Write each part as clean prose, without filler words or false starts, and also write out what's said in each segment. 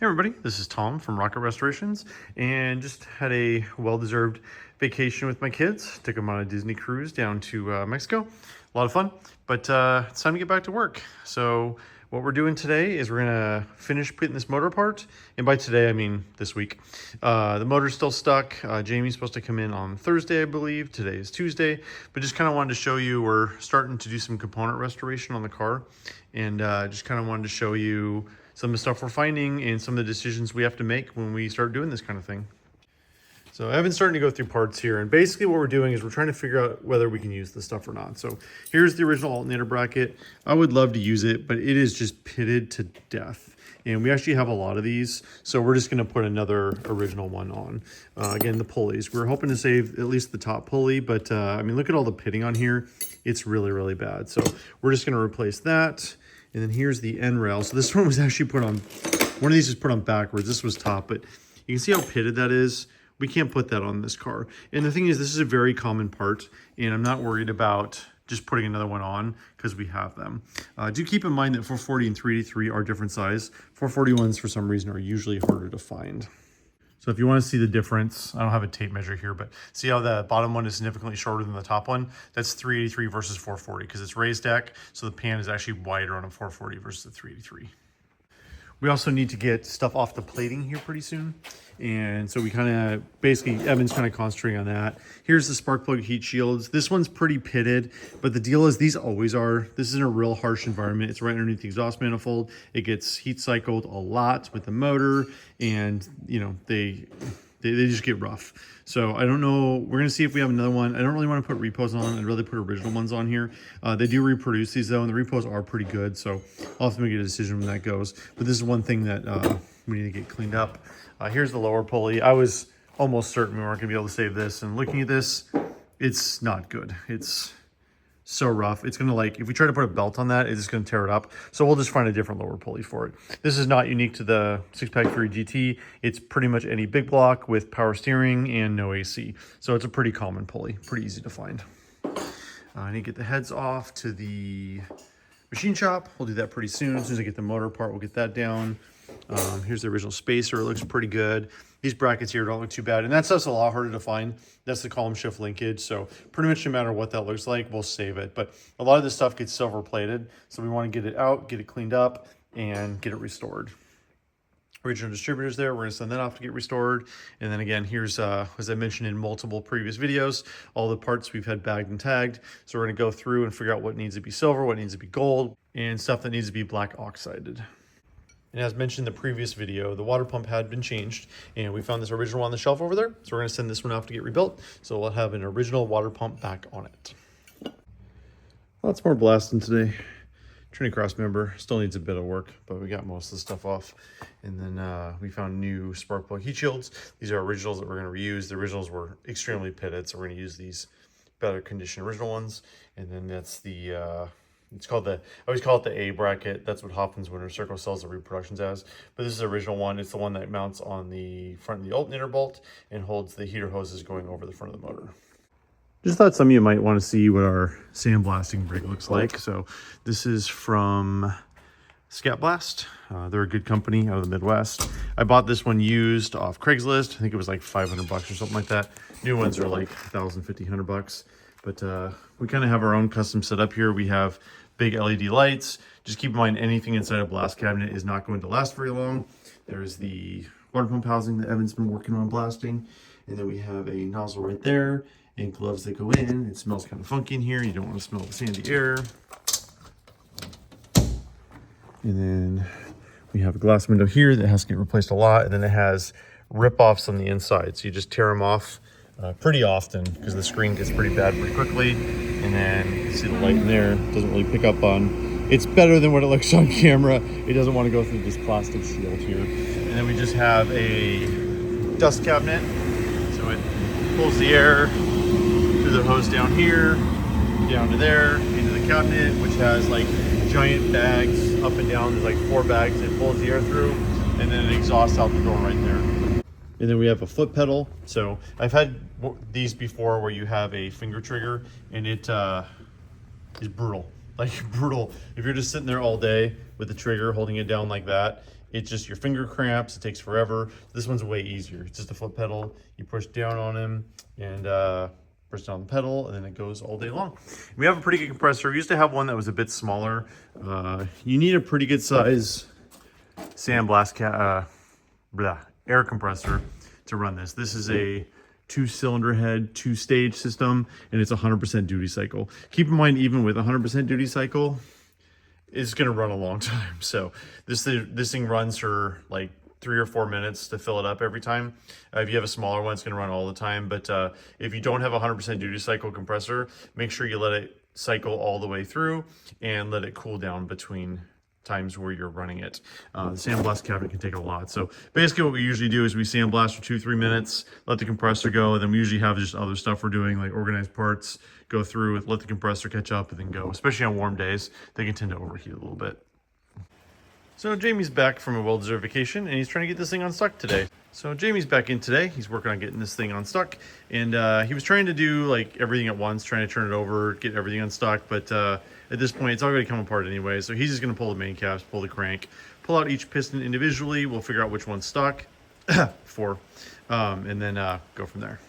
Hey everybody, this is Tom from Rocket Restorations, and just had a well-deserved vacation with my kids. Took them on a Disney cruise down to Mexico. A lot of fun, but it's time to get back to work. So what we're doing today is we're gonna finish putting this motor apart, and by today I mean this week. The motor's still stuck. Jamie's supposed to come in on Thursday, I believe. Today is Tuesday, but just kind of wanted to show you we're starting to do some component restoration on the car, and just kind of wanted to show you some of the stuff we're finding and some of the decisions we have to make when we start doing this kind of thing. So I've been starting to go through parts here, and basically what we're doing is we're trying to figure out whether we can use this stuff or not. So here's the original alternator bracket. I would love to use it, but it is just pitted to death. And we actually have a lot of these, so we're just gonna put another original one on. Again, the pulleys. We're hoping to save at least the top pulley, but I mean, look at all the pitting on here. It's really, really bad. So we're just gonna replace that. And then here's the end rail. So this one was actually put on, one of these is put on backwards. This was top, but you can see how pitted that is. We can't put that on this car. And the thing is, this is a very common part, and I'm not worried about just putting another one on because we have them. Do keep in mind that 440 and 383 are different size. 441s for some reason are usually harder to find. So if you want to see the difference, I don't have a tape measure here, but see how the bottom one is significantly shorter than the top one? That's 383 versus 440 because it's raised deck, so the pan is actually wider on a 440 versus a 383. We also need to get stuff off the plating here pretty soon. And so we kind of, basically, Evan's kind of concentrating on that. Here's the spark plug heat shields. This one's pretty pitted, but the deal is these always are. This is in a real harsh environment. It's right underneath the exhaust manifold. It gets heat cycled a lot with the motor, and you know, they just get rough. So I don't know, we're gonna see if we have another one. I don't really wanna put repos on. I'd rather put original ones on here. They do reproduce these though, and the repos are pretty good. So I'll have to make a decision when that goes. But this is one thing that we need to get cleaned up. Here's the lower pulley. I was almost certain we weren't gonna be able to save this. And looking at this, it's not good. It's so rough. It's gonna, like, if we try to put a belt on that, it's just gonna tear it up. So we'll just find a different lower pulley for it. This is not unique to the 6-Pack Fury GT. It's pretty much any big block with power steering and no AC. So it's a pretty common pulley, pretty easy to find. I need to get the heads off to the machine shop. We'll do that pretty soon. As soon as I get the motor part, we'll get that down. Here's the original spacer. It looks pretty good. These brackets here don't look too bad, and that stuff's a lot harder to find. That's the column shift linkage, so pretty much no matter what that looks like, we'll save it. But a lot of this stuff gets silver plated, so we want to get it out, get it cleaned up, and get it restored. Original distributors there, we're gonna send that off to get restored. And then again, here's, as I mentioned in multiple previous videos, all the parts we've had bagged and tagged. So we're gonna go through and figure out what needs to be silver, what needs to be gold, and stuff that needs to be black oxided. And as mentioned in the previous video, the water pump had been changed, and we found this original on the shelf over there. So we're gonna send this one off to get rebuilt. So we'll have an original water pump back on it. Lots more blasting today. Trinity Cross member still needs a bit of work, but we got most of the stuff off. And then we found new spark plug heat shields. These are originals that we're gonna reuse. The originals were extremely pitted, so we're gonna use these better condition original ones. And then that's the, it's called the, I always call it the A bracket. That's what Hoffman's Winter Circle sells the reproductions as. But this is the original one. It's the one that mounts on the front of the alternator bolt and holds the heater hoses going over the front of the motor. Just thought some of you might want to see what our sandblasting rig looks like. So this is from Sandblast. They're a good company out of the Midwest. I bought this one used off Craigslist. I think it was like 500 bucks or something like that. New ones are like 1,000, 1,500 bucks. But we kind of have our own custom setup here. We have big LED lights. Just keep in mind, anything inside a blast cabinet is not going to last very long. There's the water pump housing that Evan's been working on blasting. And then we have a nozzle right there and gloves that go in. It smells kind of funky in here. You don't want to smell the sandy air. And then we have a glass window here that has to get replaced a lot. And then it has rip-offs on the inside. So you just tear them off pretty often because the screen gets pretty bad pretty quickly. And then you can see the light in there. It doesn't really pick up on, it's better than what it looks on camera. It doesn't want to go through this plastic shield here. And then we just have a dust cabinet. So it pulls the air through the hose down here, down to there, into the cabinet, which has like giant bags up and down. There's like 4 bags. It pulls the air through, and then it exhausts out the door right there. And then we have a foot pedal. So I've had these before where you have a finger trigger, and it is brutal. Like brutal. If you're just sitting there all day with the trigger holding it down like that, it's just your finger cramps, it takes forever. This one's way easier. It's just a foot pedal. You push down on him and push down the pedal, and then it goes all day long. We have a pretty good compressor. We used to have one that was a bit smaller. You need a pretty good size air compressor to run this. This is a 2-cylinder head, 2-stage system, and it's 100% duty cycle. Keep in mind, even with 100% duty cycle, it's gonna run a long time. So this thing runs for like 3 or 4 minutes to fill it up every time. If you have a smaller one, it's gonna run all the time. But if you don't have a 100% duty cycle compressor, make sure you let it cycle all the way through and let it cool down between times where you're running it. The sandblast cabinet can take a lot. So basically what we usually do is we sandblast for 2-3 minutes, let the compressor go, and then we usually have just other stuff we're doing, like organized parts, go through it, let the compressor catch up, and then go. Especially on warm days, they can tend to overheat a little bit. So Jamie's back from a well-deserved vacation, and he's trying to get this thing unstuck today. So Jamie's back in today. He's working on getting this thing unstuck, and he was trying to do like everything at once, trying to turn it over, get everything unstuck, but at this point, it's already come apart anyway, so he's just going to pull the main caps, pull the crank, pull out each piston individually. We'll figure out which one's stuck, and then go from there.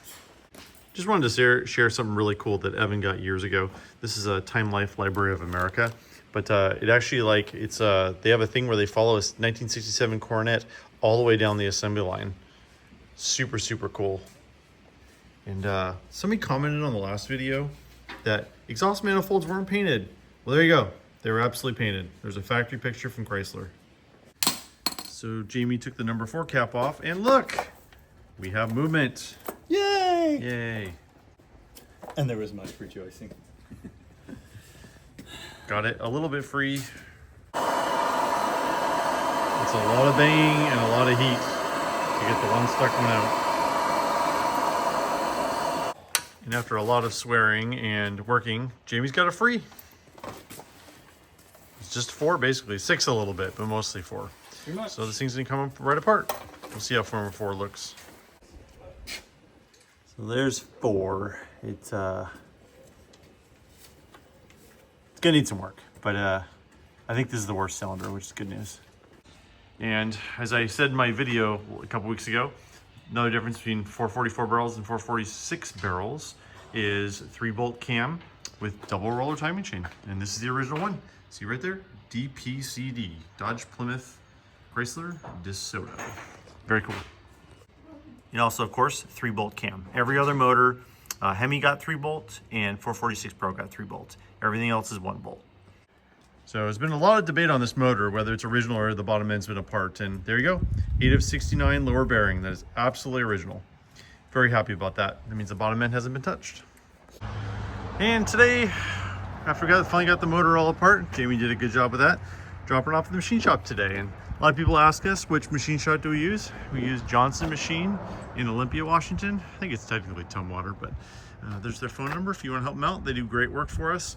Just wanted to share something really cool that Evan got years ago. This is a Time Life Library of America, but it actually, like, it's they have a thing where they follow a 1967 Coronet all the way down the assembly line. Super, super cool. And somebody commented on the last video that exhaust manifolds weren't painted. Well, there you go. They were absolutely painted. There's a factory picture from Chrysler. So Jamie took the number 4 cap off, and look, we have movement. Yay! Yay. And there was much rejoicing. Got it a little bit free. It's a lot of banging and a lot of heat to get the one stuck one out. And after a lot of swearing and working, Jamie's got it free. It's just 4 basically, 6 a little bit, but mostly 4. Pretty much. So this thing's gonna come up right apart. We'll see how number 4 looks. So there's 4. It's gonna need some work, but I think this is the worst cylinder, which is good news. And as I said in my video a couple weeks ago, another difference between 444 barrels and 446 barrels is 3-bolt cam with double roller timing chain. And this is the original one. See right there? DPCD, Dodge Plymouth Chrysler DeSoto. Very cool. And also, of course, 3-bolt cam. Every other motor, Hemi got 3-bolt and 446 Pro got 3-bolt. Everything else is 1-bolt. So there's been a lot of debate on this motor, whether it's original or the bottom end's been apart. And there you go, 8 of 69 lower bearing. That is absolutely original. Very happy about that. That means the bottom end hasn't been touched. And today, after we finally got the motor all apart, Jamie did a good job with that, dropping it off at the machine shop today. And a lot of people ask us, which machine shop do we use? We use Johnson Machine in Olympia, Washington. I think it's technically Tumwater, but there's their phone number if you want to help them out. They do great work for us.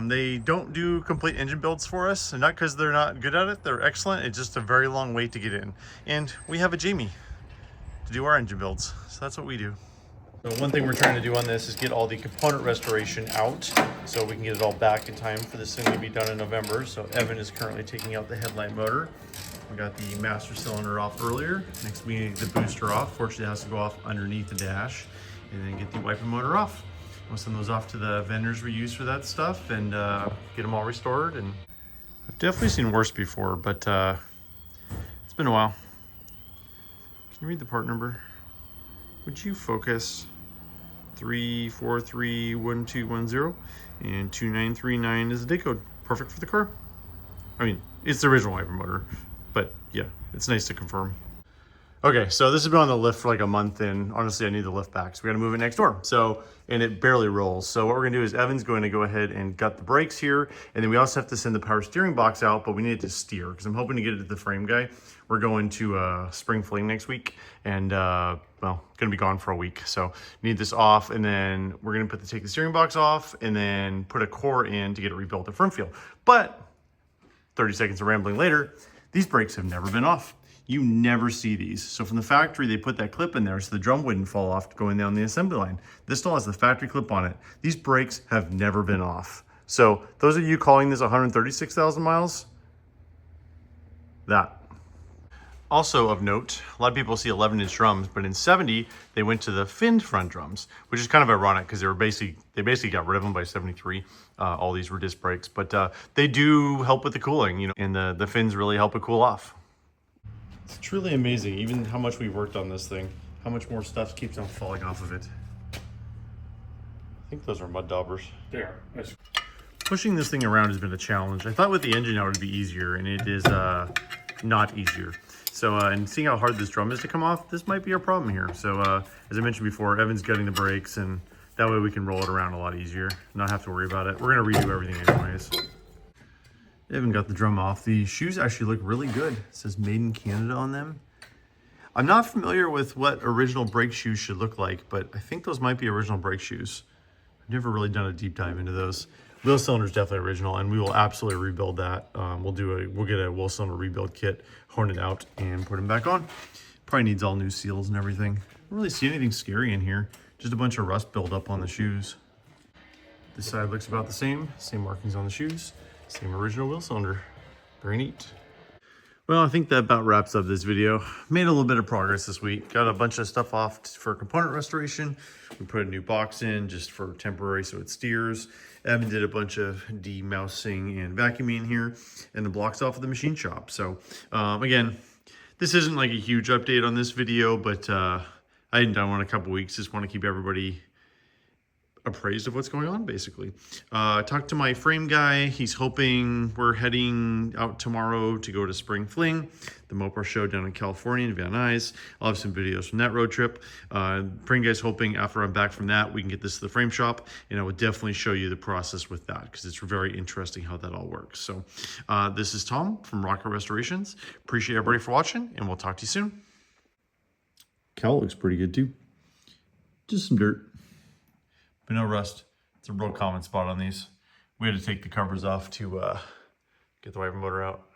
They don't do complete engine builds for us, and not because they're not good at it. They're excellent. It's just a very long wait to get in. And we have a Jamie to do our engine builds, so that's what we do. So one thing we're trying to do on this is get all the component restoration out so we can get it all back in time for this thing to be done in November. So Evan is currently taking out the headlight motor. We got the master cylinder off earlier. Next we need the booster off. Fortunately it has to go off underneath the dash, and then get the wiper motor off. We'll send those off to the vendors we use for that stuff and get them all restored. And I've definitely seen worse before, but it's been a while. Can you read the part number? Would you focus? 3431210 and 2939 is the day code. Perfect for the car. I mean, it's the original wiper motor, but yeah, it's nice to confirm. Okay, so this has been on the lift for like a month, and honestly, I need the lift back, so we gotta move it next door. So, and it barely rolls. So what we're gonna do is Evan's going to go ahead and gut the brakes here, and then we also have to send the power steering box out, but we need it to steer, because I'm hoping to get it to the frame guy. We're going to Spring Fling next week, and well, gonna be gone for a week. So need this off, and then we're gonna take the steering box off, and then put a core in to get it rebuilt at front field. But 30 seconds of rambling later, these brakes have never been off. You never see these. So from the factory, they put that clip in there so the drum wouldn't fall off going down the assembly line. This still has the factory clip on it. These brakes have never been off. So those of you calling this 136,000 miles, that Also of note, a lot of people see 11-inch drums, but in 70, they went to the finned front drums, which is kind of ironic because they basically got rid of them by 73. All these were disc brakes, but they do help with the cooling, you know, and the fins really help it cool off. It's truly amazing, even how much we worked on this thing, how much more stuff keeps on falling off of it. I think those are mud daubers. They are. Nice. Pushing this thing around has been a challenge. I thought with the engine out it would be easier, and it is not easier. So, and seeing how hard this drum is to come off, this might be our problem here. So, as I mentioned before, Evan's gutting the brakes, and that way we can roll it around a lot easier, not have to worry about it. We're gonna redo everything anyways. Evan got the drum off. The shoes actually look really good. It says Made in Canada on them. I'm not familiar with what original brake shoes should look like, but I think those might be original brake shoes. I've never really done a deep dive into those. Wheel cylinder is definitely original, and we will absolutely rebuild that. We'll get a wheel cylinder rebuild kit, horn it out, and put them back on. Probably needs all new seals and everything. I don't really see anything scary in here. Just a bunch of rust buildup on the shoes. This side looks about the same markings on the shoes, same original wheel cylinder. Very neat. Well, I think that about wraps up this video. Made a little bit of progress this week. Got a bunch of stuff off for component restoration. We put a new box in just for temporary so it steers. Evan did a bunch of demousing and vacuuming here, and the blocks off of the machine shop. So again, this isn't like a huge update on this video, but I hadn't done one in a couple weeks. Just want to keep everybody appraised of what's going on, basically. Talked to my frame guy. He's hoping we're heading out tomorrow to go to Spring Fling, the Mopar show down in California in Van Nuys. I'll have some videos from that road trip. Frame guy's hoping after I'm back from that, we can get this to the frame shop, and I will definitely show you the process with that because it's very interesting how that all works. So this is Tom from Rocket Restorations. Appreciate everybody for watching, and we'll talk to you soon. Cowl looks pretty good too. Just some dirt. But no rust. It's a real common spot on these. We had to take the covers off to get the wiper motor out.